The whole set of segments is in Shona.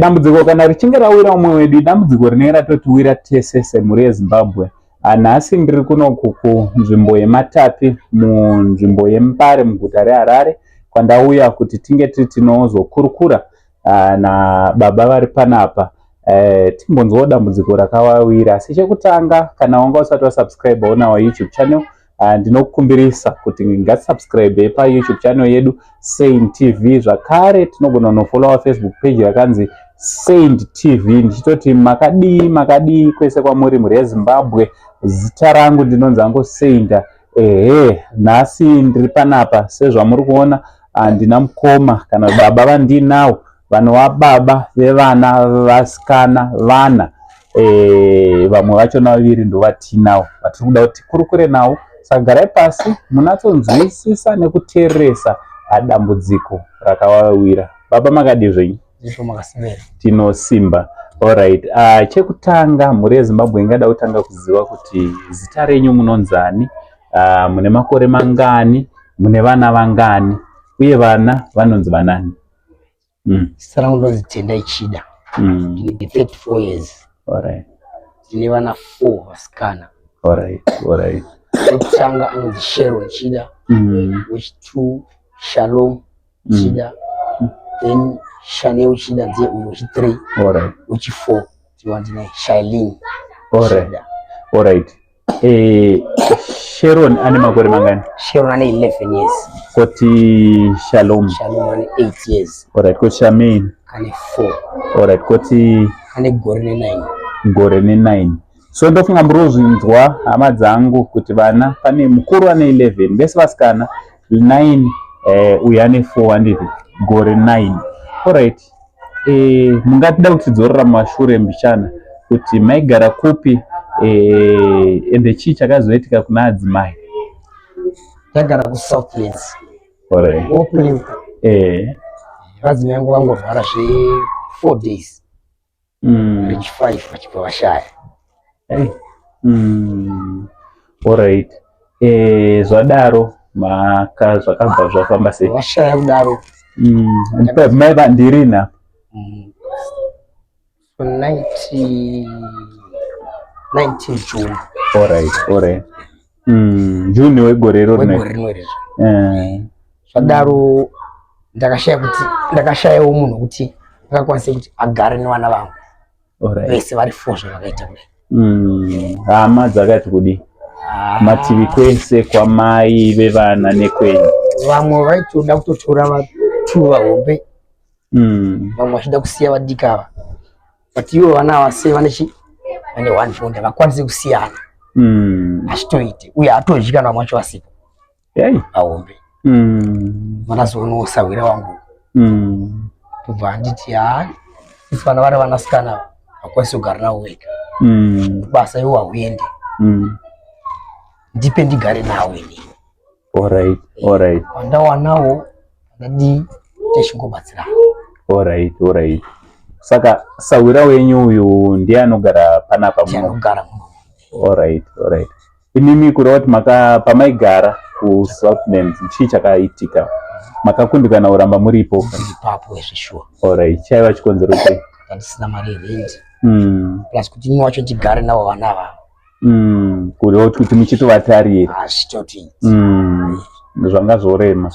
dambudziko kana richinge rawira umwe wedu, dambudziko rinenge ratotiwira tese semhuri yeZimbabwe. Nhasi ndiri kuno kunzvimbo yeMatapi, munzvimbo yeMupare muguta reHarare, kwandauya kuti tinge tinozokurukura nababa vari panapa timbonzwawo dambudziko rakawawira. Asi chekutanga, kana wanga usati wasubscribe ona YouTube channel, ndinokukumbirisa kuti ngasubscribe pa YouTube channel yedu Saint TV. Zvakare tinogona nofollowa Facebook page yakanzi Saint TV. Ndichitoti makadii kwese kwamuri mhuri yeZimbabwe. Zita rangu ndinonzi Uncle Saint. Nhasi ndiri panapa sezvamuri kuona, ndina mukoma kana baba vandinawo, vanova baba vevana vasikana vana, vamwe vacho vaviri ndovatinawo vatiri kuda kuti tikurukure nawo. Saka garai pasi munatsonzwisisa nekuteeresa dambudziko rakawawira. Baba makadi zvenyu? Tinosimba. Alright. Chekutanga, mhuri yeZimbabwe ingada kutanga kuziva kuti zita renyu munonzani, mune makore mangani, mune vana vangani, uye vana vanonzi vanani? Zita rangu ndinonzi Tendai Chida. Ndine 34 years. Alright. Ndine vana 4 vasikana. Alright. Wekutanga anonzi Sharon Chida. Wechi2 Shalom Chida. Then Chanel Chida ndiye uyo wechi3. Alright. Wechi4 ndine Shailene. Alright. Sharon ane makore mangani? Sharon ane 11 years. Koti Shalom? Shalom ane 8 years. Alright. Koti Shamin? Ane 4. Alright. Koti? Ane gore ne 9. Gore ne 9. So ndofunga murozvinzwa hama dzangu kuti vana pane mukuru ane 11, vese vasikana 9, uyu ane 4 handiti gore 9. Alright. Mungatida kutidzorera mumashure mbichana kuti maigara kupi, ende chii chakazoitika kuna adzimai? Ndagara kuSouthlands. Alright. Opening. Vadzimai vangu vangorwara 4 days. Reach 5 vachibva vashaya. Alright. Zvadaro zvakabva zvafamba sei? Vashaya kudaro. Mai vandirina? 19 June. Alright. June wegore rino. Zvadaro ndakashayawo munhu kuti akakwanisa kuti agare nevana vangu. Vese vari 4 zvavakaita kudai. Hama dzakati kudi? Mativi kwese, kwamai vevana nekwenyu? Vamwe vaitoda kutotora vatu vahombe, vamwe vachida kusiya vadika ava. But ivo vana ava sei vane 1 havakwanisi kusiyana. Achitoite uye hatodyi kana vamwe vacho vasipo vahombe. Vanazoonawo sawira wangu. Tobva handiti isi vana vari vanasikana hakwanisi kugara navo wega. Basa iwo hauende. Ndipe ndigare nawo ini. Alright. Pandawanawo ndadi techingobatsirana. Alright. Saka sawira wenyu uyu ndiye anogara panapa muno? Anogara muno. Alright. Imimi kureva kuti pamaigara kuSouthlands chii chakaitika? Makakundikana kuramba muripo? Ipapo ezvishuwa. Alright. Chaiva chikonzero chei? Handisina mari yerendi. Plus kuti mwe wacho ndigare navo vana ava. Kureva kuti muchitovatarira? Zvitoti. Zvanga zvorema.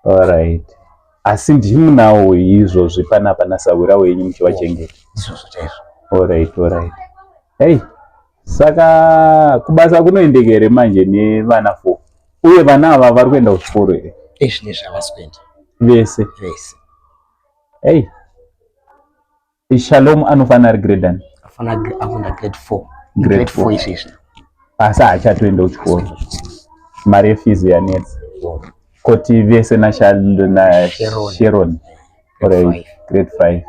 Alright. Asi ndimunawo izvozvi panapa nasawira wenyu muchivachengeta? Izvozvo chaizvo. Alright. Hey, saka kubasa kunoendeka here manje nevana 4? Uye vana ava vari kuenda kuchikoro here? Zvinezvi havasi kuenda. Vese? Hey, Shalom anofanira ari grade ani? Afunda grade 4. Grade 4 izvezvi. Asi hachatoenda kuchikoro. Mari yefizi yanetsa. Koti vese naSharon? Alright. Grade 5.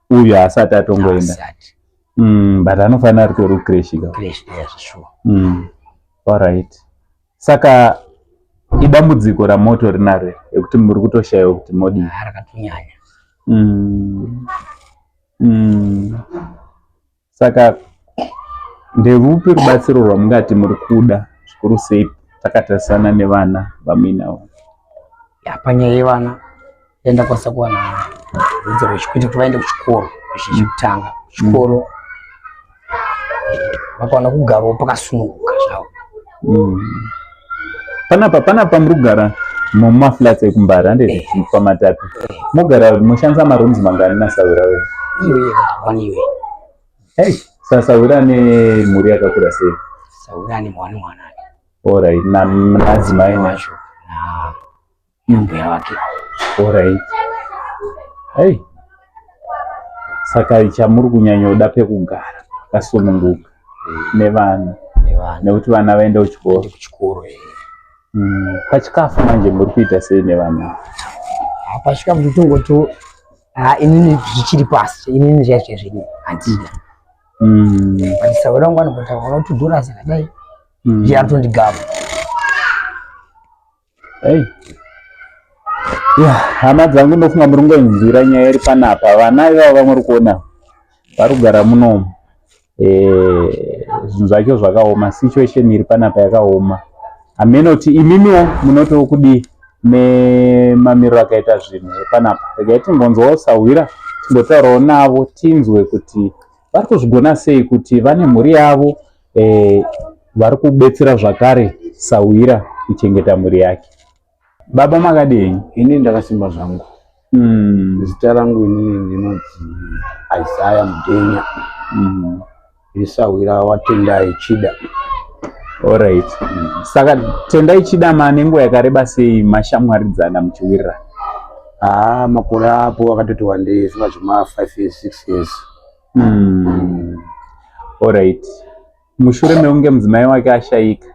Uyu haasati atongoenda? But anofanira ari tori kucreshi ka? Alright. Saka idambudziko ramoto rinaro ekuti muri kutoshayiwa kuti modii? Rakatonyanya. Saka nderupi rubatsiro rwamungati muri kuda zvikuru sei takatarisana nevana vamuinavo? Panyaya yevana ndakwanisa kuwana nzoro chikwete kuti vaende kuchikoro chekutanga kuchikoro vakaona kugarawo pakasununguka zvavo. Panapa muri kugara mumaflats ekumbara ndeti paMatapi mugara mushandisa marooms mangani naSaura wewe? Iwe Saura nemhuri yakakura sei? Saura ni mwana. Alright, na madzimai wacho mbuya wake. Alright. Saka chamuri kunyanyoda pekugara kasununguka nevana nekuti vana vaende kuchikoro. Pachikafu manje muri kuita sei nevana? Pachikafu totongoti inini zvichiri pasi, inini zvazvazvini handina. Saura wangu anobata $2 zakadai ndiyatondigava. Hama dzangu ndofunga muri kungonzwira nyaya iri panapa. Vana ivavo vamuri kuona vari kugara munomu, zvinhu zvacho zvakaoma, situation iri panapa yakaoma. Amenoti imimiwo munoto kudi nemamiriro akaita zvinhu panapa. Regai timbonzwawo Sawira timbotaurawo navo tinzwe kuti vari kuzvigona sei kuti vane mhuri yavo vari kubetsera zvakare Sawira kuchengeta mhuri yake. Baba makadini? Ini ndakasimba zvangu. Zita rangu inini ndinonzi Isaiah Mudenya. Sawira waTendai Chida. Alright. Saka Tendai Chida manenguva yakareba sei mashamwaridzana muchiwirira? Makore apo akatoti wandei sima zvima 5 years 6 years. Alright. Mushure mekunge mudzimai wake ashaika,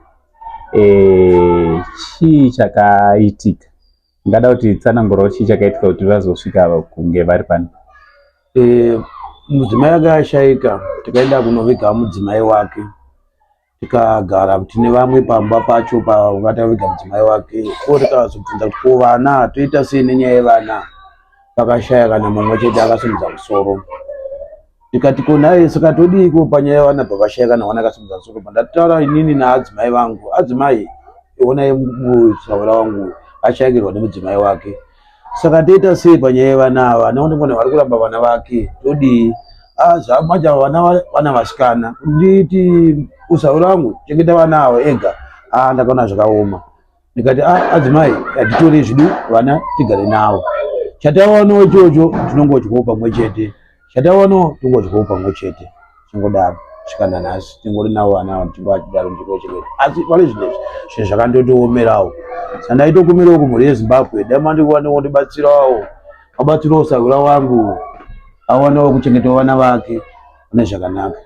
chii chakaitika? Ngada kuti tsanangurawo chii chakaitika kuti vazosvika kunge vari pano? Mudzimai wake ashaika, tikaenda kunoviga mudzimai wake. Tikagara tine vamwe pamba pacho pakataviga mudzimai wake. Tikazobvunza kuti vana toita sei nenyaya yevana? Pakashaya kana mumwe chete akasimudza musoro. Tikati kona saka todiko panyaya yevana pakashaya kana mwana akasimudza musoro. Ndataura inini naadzimai vangu, adzimai iona Saura wangu ashayikirwa nemudzimai wake. Saka toita sei panyaya yevana ava? Naone mwana vari kuramba vana vake. Todi maja vana vasikana. Nditi Saura wangu chengeta vana ava ega. Ndakaona zvakaoma. Ndikati adzimai atitori zvidu vana tigare navo. Chataona ichocho tinongodyawo pamwe chete. Chataona tingodyawo pamwe chete. Chingodaro chikana nhasi tingori navo vana ava tingwadaro ndiko chete. Asi pale zvinezvi zvakandotoomerawo. Sandaitokumirawo kumhuri yeZimbabwe damandikuwanewo ndibatsirawo. Abatsirawo Saura wangu awanewo kuchengetawo vana vake nezvakanaka.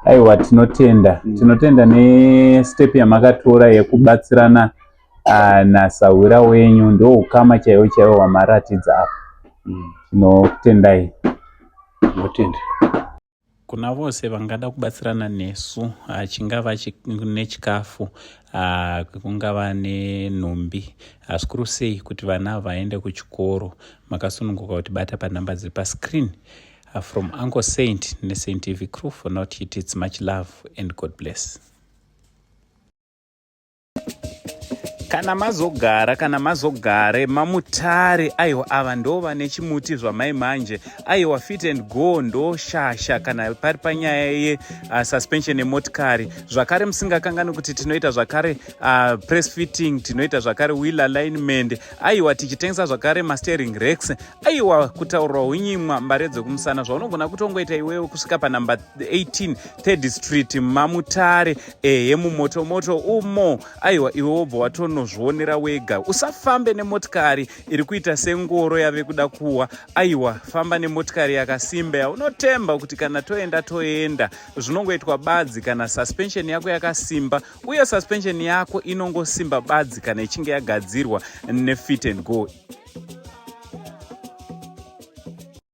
Aiwa, tinotenda nestep yamakatora yekubatsirana naSaura wenyu. Ndo ukama chaiwo wamaratidza apa. Tinotendai. Tinotenda. Kuna vose vangada kubatsirana nesu, chingava nechikafu, kungava nenhumbi, zvikuru sei kuti vana vaende kuchikoro, makasununguka kuti bata panhamba dziri pascreen. From Uncle Saint neSaint TV crew, for not it, it's much love and God bless. Kana mazogare mamutare, aiwa ava ndo vane chimuti zvamai manje, aiwa Fit and Go ndo shasha kana pari panyaya ye suspension yemotikari. Zvakare musingakangani kuti tinoita zvakare press fitting, tinoita zvakare wheel alignment, aiwa tichitengesa zvakare mastering racks, aiwa kutaurwa unyimwa mbare dzekumusana zvaunogona kutongoita iwewe kusvika panhamba 18 3rd Street mamutare yemumotomoto umo. Aiwa iwe wobva watonozvionera wega. Usafambe nemotikari iri kuita sengoro yave kuda kuwa. Aiwa, famba nemotikari yakasimba yaunotemba kuti kana toenda. Zvinongoitwa badzi kana suspension yako yakasimba, uye suspension yako inongosimba badzi kana ichinge yagadzirwa neFit and Go.